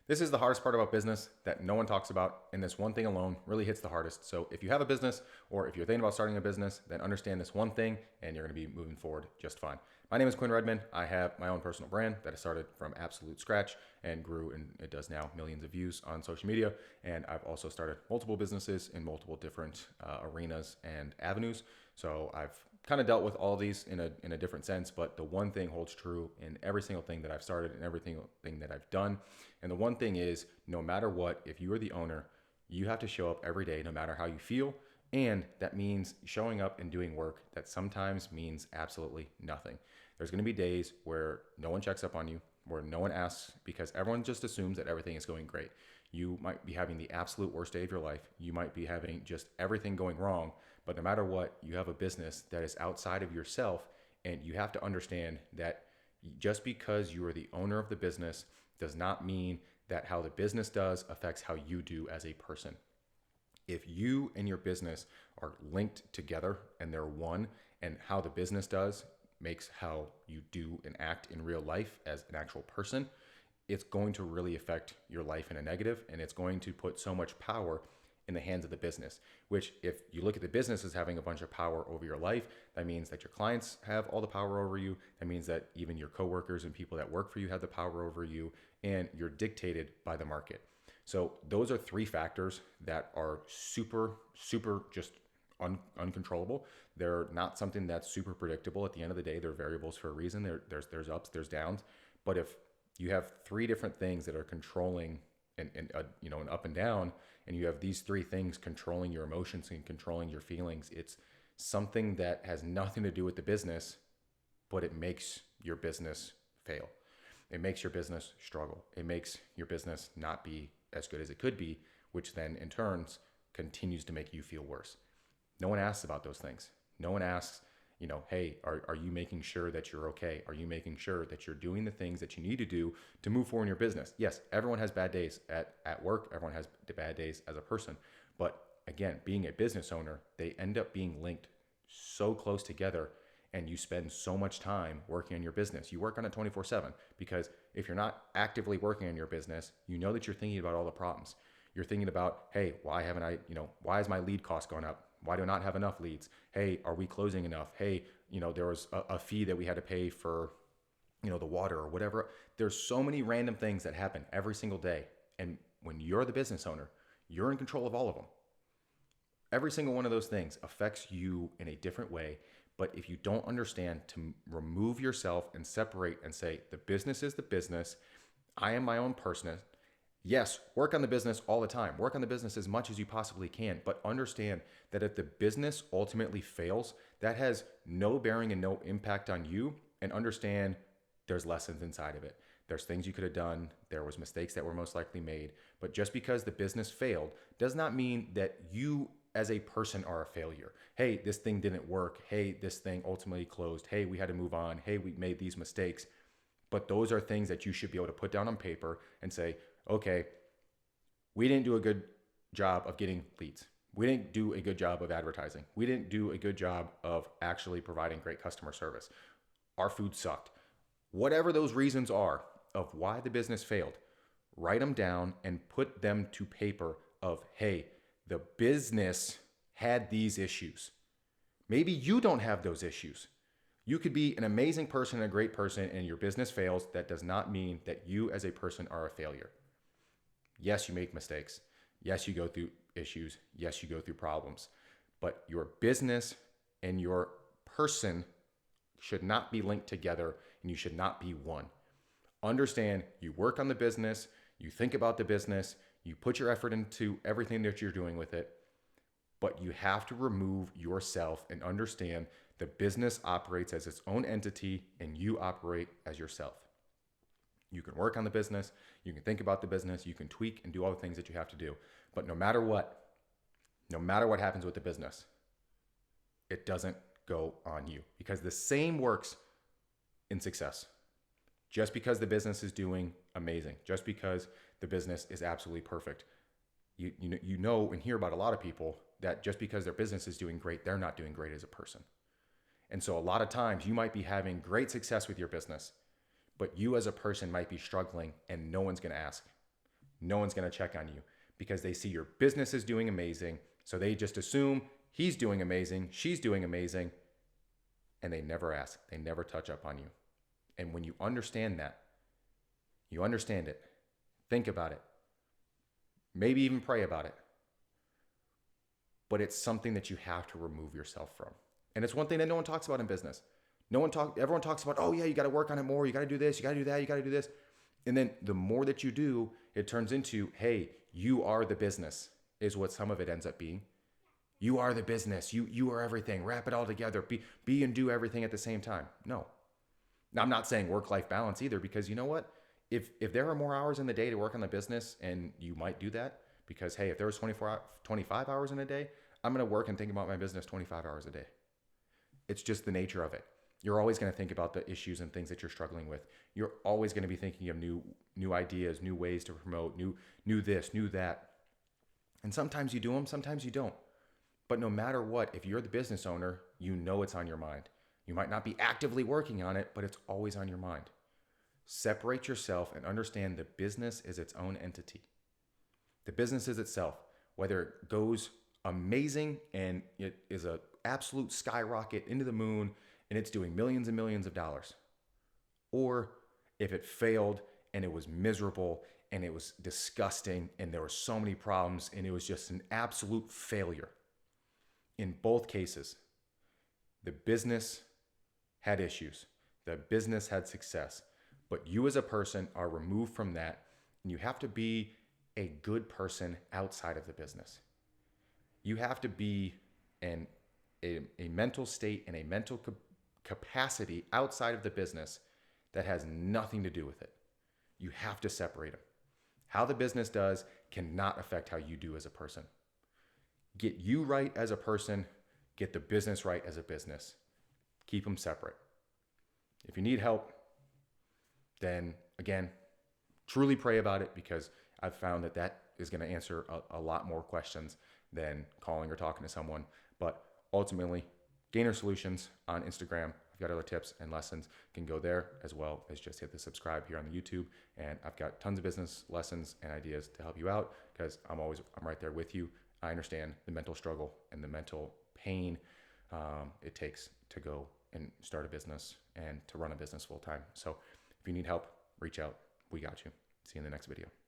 This is the hardest part about business that no one talks about, and this one thing alone really hits the hardest. So, if you have a business or if you're thinking about starting a business, then understand this one thing and you're going to be moving forward just fine. My name is Quinn Redman. I have my own personal brand that I started from absolute scratch and grew, and it does now millions of views on social media. And I've also started multiple businesses in multiple different arenas and avenues. So, I've kind of dealt with all of these in a different sense, but the one thing holds true in every single thing that I've started and every single thing that I've done. And the one thing is, no matter what, if you are the owner, you have to show up every day, no matter how you feel. And that means showing up and doing work that sometimes means absolutely nothing. There's going to be days where no one checks up on you, where no one asks because everyone just assumes that everything is going great. You might be having the absolute worst day of your life. You might be having just everything going wrong. But no matter what, you have a business that is outside of yourself. And you have to understand that just because you are the owner of the business does not mean that how the business does affects how you do as a person. If you and your business are linked together and they're one, and how the business does makes how you do and act in real life as an actual person, it's going to really affect your life in a negative, and it's going to put so much power in the hands of the business. Which, if you look at the business as having a bunch of power over your life, that means that your clients have all the power over you. That means that even your coworkers and people that work for you have the power over you, and you're dictated by the market. So those are three factors that are super just uncontrollable. They're not something that's super predictable. At the end of the day, they're variables for a reason. There's ups, there's downs. But if you have three different things that are controlling an up and down, and you have these three things controlling your emotions and controlling your feelings, it's something that has nothing to do with the business, but it makes your business fail. It makes your business struggle. It makes your business not be as good as it could be, which then in turns continues to make you feel worse. No one asks about those things. No one asks, hey, are you making sure that you're okay? Are you making sure that you're doing the things that you need to do to move forward in your business? Yes, everyone has bad days at work. Everyone has bad days as a person. But again, being a business owner, they end up being linked so close together, and you spend so much time working on your business. You work on it 24/7, because if you're not actively working on your business, you know that you're thinking about all the problems. You're thinking about, hey, why haven't I, why is my lead cost going up? Why do I not have enough leads? Hey, are we closing enough? Hey, there was a fee that we had to pay for, the water or whatever. There's so many random things that happen every single day. And when you're the business owner, you're in control of all of them. Every single one of those things affects you in a different way. But if you don't understand to remove yourself and separate and say, the business is the business, I am my own person. Yes, work on the business all the time. Work on the business as much as you possibly can, but understand that if the business ultimately fails, that has no bearing and no impact on you. And understand there's lessons inside of it. There's things you could have done. There was mistakes that were most likely made. But just because the business failed does not mean that you as a person are a failure. Hey, this thing didn't work. Hey, this thing ultimately closed. Hey, we had to move on. Hey, we made these mistakes. But those are things that you should be able to put down on paper and say, okay, we didn't do a good job of getting leads. We didn't do a good job of advertising. We didn't do a good job of actually providing great customer service. Our food sucked. Whatever those reasons are of why the business failed, write them down and put them to paper of, hey, the business had these issues. Maybe you don't have those issues. You could be an amazing person, a great person, and your business fails. That does not mean that you as a person are a failure. Yes, you make mistakes. Yes, you go through issues. Yes, you go through problems. But your business and your person should not be linked together, and you should not be one. Understand, you work on the business, you think about the business, you put your effort into everything that you're doing with it, but you have to remove yourself and understand the business operates as its own entity and you operate as yourself. You can work on the business, you can think about the business, you can tweak and do all the things that you have to do. But no matter what happens with the business, it doesn't go on you, because the same works in success. Just because the business is doing amazing, just because the business is absolutely perfect, you know and hear about a lot of people that just because their business is doing great, they're not doing great as a person. And so a lot of times you might be having great success with your business, but you as a person might be struggling and no one's going to ask. no one's going to check on you because they see your business is doing amazing. So they just assume he's doing amazing, she's doing amazing, and they never ask. They never touch up on you. And when you understand that, you understand it, think about it, maybe even pray about it. But it's something that you have to remove yourself from. And it's one thing that no one talks about in business. Everyone talks about, oh yeah, you got to work on it more. You got to do this, you got to do that, you got to do this. And then the more that you do, it turns into, hey, you are the business, is what some of it ends up being. You are the business. You are everything. Wrap it all together. Be and do everything at the same time. No. Now, I'm not saying work-life balance either, because you know what? If there are more hours in the day to work on the business, and you might do that, because hey, if there was 25 hours in a day, I'm going to work and think about my business 25 hours a day. It's just the nature of it. You're always going to think about the issues and things that you're struggling with. You're always going to be thinking of new ideas, new ways to promote, new this, new that. And sometimes you do them, sometimes you don't. But no matter what, if you're the business owner, you know it's on your mind. You might not be actively working on it, but it's always on your mind. Separate yourself and understand the business is its own entity. The business is itself, whether it goes amazing and it is an absolute skyrocket into the moon and it's doing millions and millions of dollars, or if it failed and it was miserable and it was disgusting and there were so many problems and it was just an absolute failure. In both cases, the business had issues, the business had success, but you as a person are removed from that, and you have to be a good person outside of the business. You have to be in a mental state and a mental capacity outside of the business that has nothing to do with it. You have to separate them. How the business does cannot affect how you do as a person. Get you right as a person, get the business right as a business. Keep them separate. If you need help, then again, truly pray about it, because I've found that is going to answer a lot more questions than calling or talking to someone. But ultimately, Gainer Solutions on Instagram. I've got other tips and lessons. You can go there, as well as just hit the subscribe here on the YouTube. And I've got tons of business lessons and ideas to help you out, because I'm right there with you. I understand the mental struggle and the mental pain it takes to go and start a business and to run a business full time. So if you need help, reach out. We got you. See you in the next video.